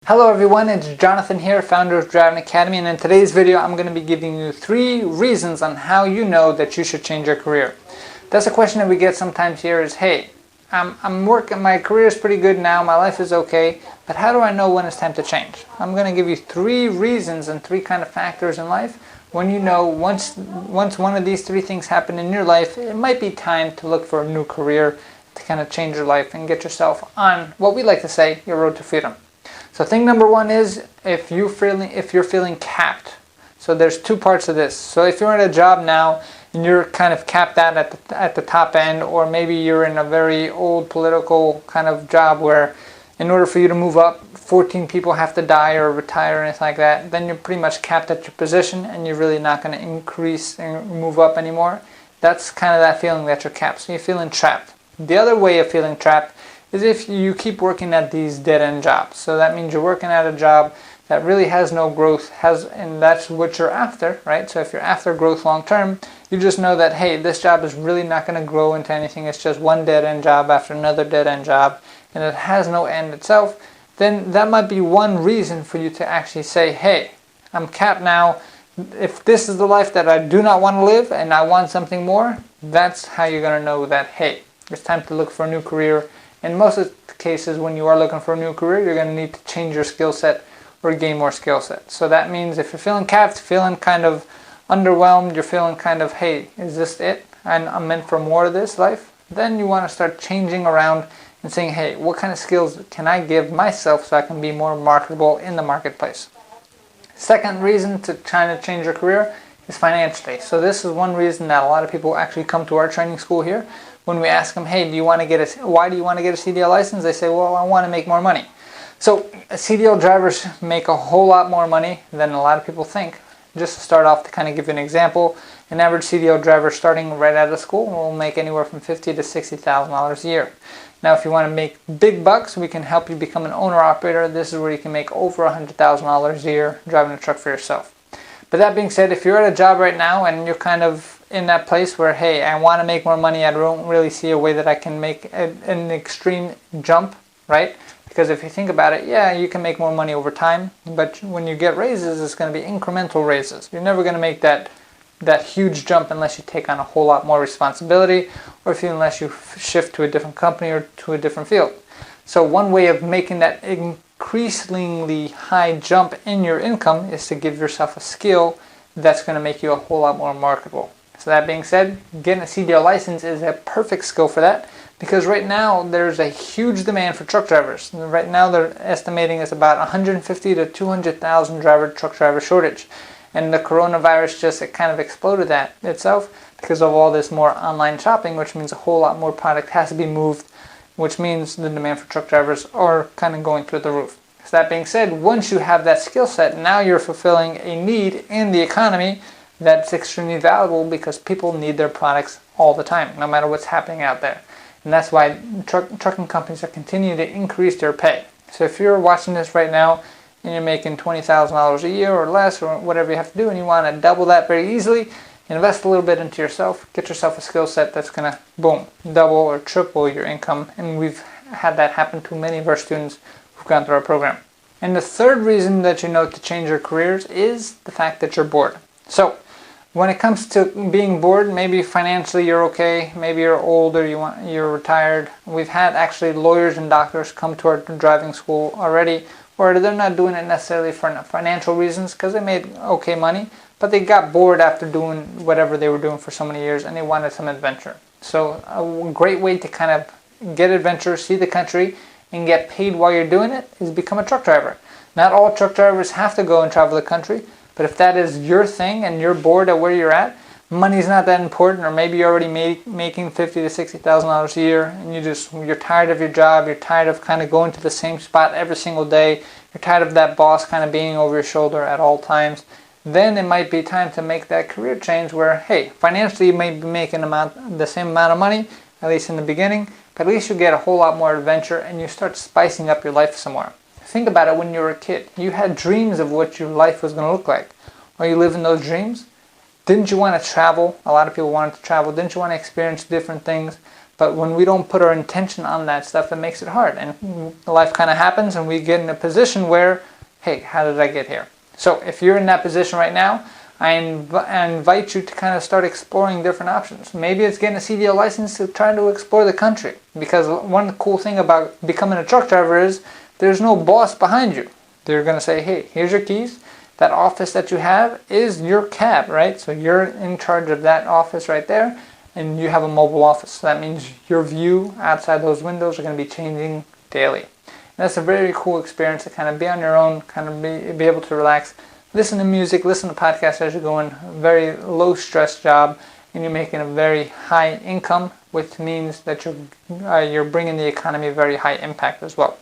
Hello everyone, it's Jonathan here, founder of Driving Academy, and in today's video I'm going to be giving you 3 reasons on how you know that you should change your career. That's a question that we get sometimes here is, hey, I'm working, my career is pretty good now, my life is okay, but how do I know when it's time to change? I'm going to give you 3 reasons and 3 kind of factors in life when you know once one of these 3 things happen in your life, it might be time to look for a new career to kind of change your life and get yourself on what we like to say, your road to freedom. So thing number 1 is if you're feeling capped. So there's 2 parts of this. So if you're in a job now and you're kind of capped out at the top end, or maybe you're in a very old political kind of job where in order for you to move up, 14 people have to die or retire or anything like that, then you're pretty much capped at your position and you're really not going to increase and move up anymore. That's kind of that feeling that you're capped. So you're feeling trapped. The other way of feeling trapped is if you keep working at these dead-end jobs. So that means you're working at a job that really has no growth, and that's what you're after, right? So if you're after growth long-term, you just know that, hey, this job is really not going to grow into anything. It's just one dead-end job after another dead-end job, and it has no end itself. Then that might be one reason for you to actually say, hey, I'm capped now. If this is the life that I do not want to live and I want something more, that's how you're going to know that, hey, it's time to look for a new career. In most of the cases, when you are looking for a new career, you're going to need to change your skill set or gain more skill set. So that means if you're feeling capped, feeling kind of underwhelmed, you're feeling kind of, hey, is this it? And I'm meant for more of this life? Then you want to start changing around and saying, hey, what kind of skills can I give myself so I can be more marketable in the marketplace? Second reason to try to change your career is financially. So this is one reason that a lot of people actually come to our training school here. When we ask them, hey, why do you want to get a CDL license? They say, well, I want to make more money. So CDL drivers make a whole lot more money than a lot of people think. Just to start off, to kind of give you an example, an average CDL driver starting right out of school will make anywhere from $50,000 to $60,000 a year. Now, if you want to make big bucks, we can help you become an owner-operator. This is where you can make over $100,000 a year driving a truck for yourself. But that being said, if you're at a job right now and you're kind of in that place where, hey, I want to make more money, I don't really see a way that I can make an extreme jump, right? Because if you think about it, yeah, you can make more money over time, but when you get raises, it's going to be incremental raises. You're never going to make that huge jump unless you take on a whole lot more responsibility, or unless you shift to a different company or to a different field. So one way of making that increasingly high jump in your income is to give yourself a skill that's going to make you a whole lot more marketable. So that being said, getting a CDL license is a perfect skill for that, because right now there's a huge demand for truck drivers. Right now they're estimating it's about 150 to 200,000 truck driver shortage. And the coronavirus just kind of exploded that itself because of all this more online shopping, which means a whole lot more product has to be moved, which means the demand for truck drivers are kind of going through the roof. So that being said, once you have that skill set, now you're fulfilling a need in the economy that's extremely valuable, because people need their products all the time, no matter what's happening out there. And that's why trucking companies are continuing to increase their pay. So if you're watching this right now and you're making $20,000 a year or less, or whatever you have to do, and you want to double that very easily, invest a little bit into yourself, get yourself a skill set that's going to, boom, double or triple your income. And we've had that happen to many of our students who've gone through our program. And the third reason that you know to change your careers is the fact that you're bored. So when it comes to being bored, maybe financially you're okay, maybe you're older, you're retired. We've had actually lawyers and doctors come to our driving school already, or they're not doing it necessarily for financial reasons because they made okay money, but they got bored after doing whatever they were doing for so many years and they wanted some adventure. So a great way to kind of get adventure, see the country, and get paid while you're doing it is become a truck driver. Not all truck drivers have to go and travel the country. But if that is your thing and you're bored at where you're at, money's not that important, or maybe you're already making $50,000 to $60,000 a year, and you're tired of your job, you're tired of kind of going to the same spot every single day, you're tired of that boss kind of being over your shoulder at all times, then it might be time to make that career change where, hey, financially you may be making the same amount of money, at least in the beginning, but at least you get a whole lot more adventure and you start spicing up your life some more. Think about it. When you were a kid, you had dreams of what your life was going to look like. Are you living those dreams? Didn't you want to travel? A lot of people wanted to travel. Didn't you want to experience different things? But when we don't put our intention on that stuff, it makes it hard. And life kind of happens and we get in a position where, hey, how did I get here? So if you're in that position right now, I invite you to kind of start exploring different options. Maybe it's getting a CDL license to try to explore the country. Because one cool thing about becoming a truck driver is there's no boss behind you. They're going to say, hey, here's your keys. That office that you have is your cab, right? So you're in charge of that office right there, and you have a mobile office. So that means your view outside those windows are going to be changing daily. And that's a very cool experience to kind of be on your own, kind of be able to relax, listen to music, listen to podcasts as you're going. Very low stress job, and you're making a very high income, which means that you're bringing the economy a very high impact as well.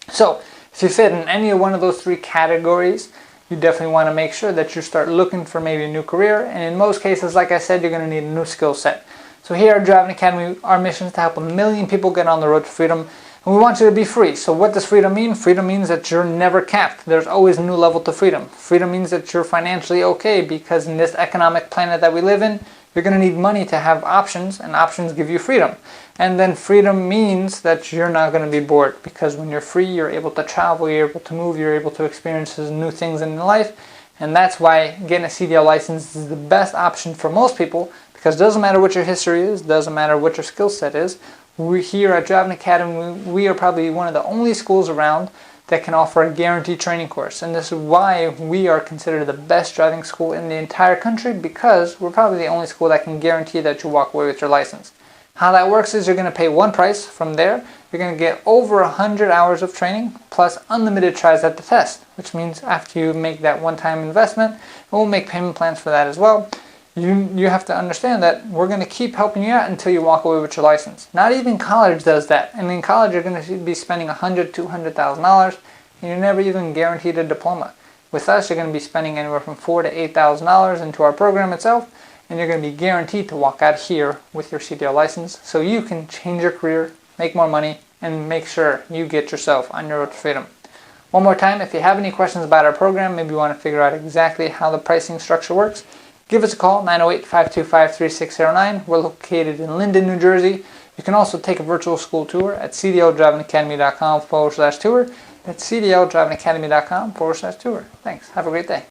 So if you fit in any one of those three categories, you definitely want to make sure that you start looking for maybe a new career. And in most cases, like I said, you're going to need a new skill set. So here at Driving Academy, our mission is to help 1 million people get on the road to freedom. And we want you to be free. So what does freedom mean? Freedom means that you're never capped. There's always a new level to freedom. Freedom means that you're financially okay, because in this economic planet that we live in, you're going to need money to have options, and options give you freedom. And then freedom means that you're not going to be bored, because when you're free, you're able to travel, you're able to move, you're able to experience new things in life. And that's why getting a CDL license is the best option for most people, because it doesn't matter what your history is, doesn't matter what your skill set is. We here at Driving Academy, we are probably one of the only schools around that can offer a guaranteed training course. And this is why we are considered the best driving school in the entire country, because we're probably the only school that can guarantee that you walk away with your license. How that works is you're going to pay one price. From there, you're going to get over 100 hours of training plus unlimited tries at the test, which means after you make that one-time investment, we'll make payment plans for that as well. You have to understand that we're going to keep helping you out until you walk away with your license. Not even college does that. And in college, you're going to be spending $100,000, $200,000, and you're never even guaranteed a diploma. With us, you're going to be spending anywhere from $4,000 to $8,000 into our program itself, and you're going to be guaranteed to walk out here with your CDL license, so you can change your career, make more money, and make sure you get yourself on your road to freedom. One more time, if you have any questions about our program, maybe you want to figure out exactly how the pricing structure works, give us a call, 908-525-3609. We're located in Linden, New Jersey. You can also take a virtual school tour at cdldrivingacademy.com/tour. That's cdldrivingacademy.com/tour. Thanks. Have a great day.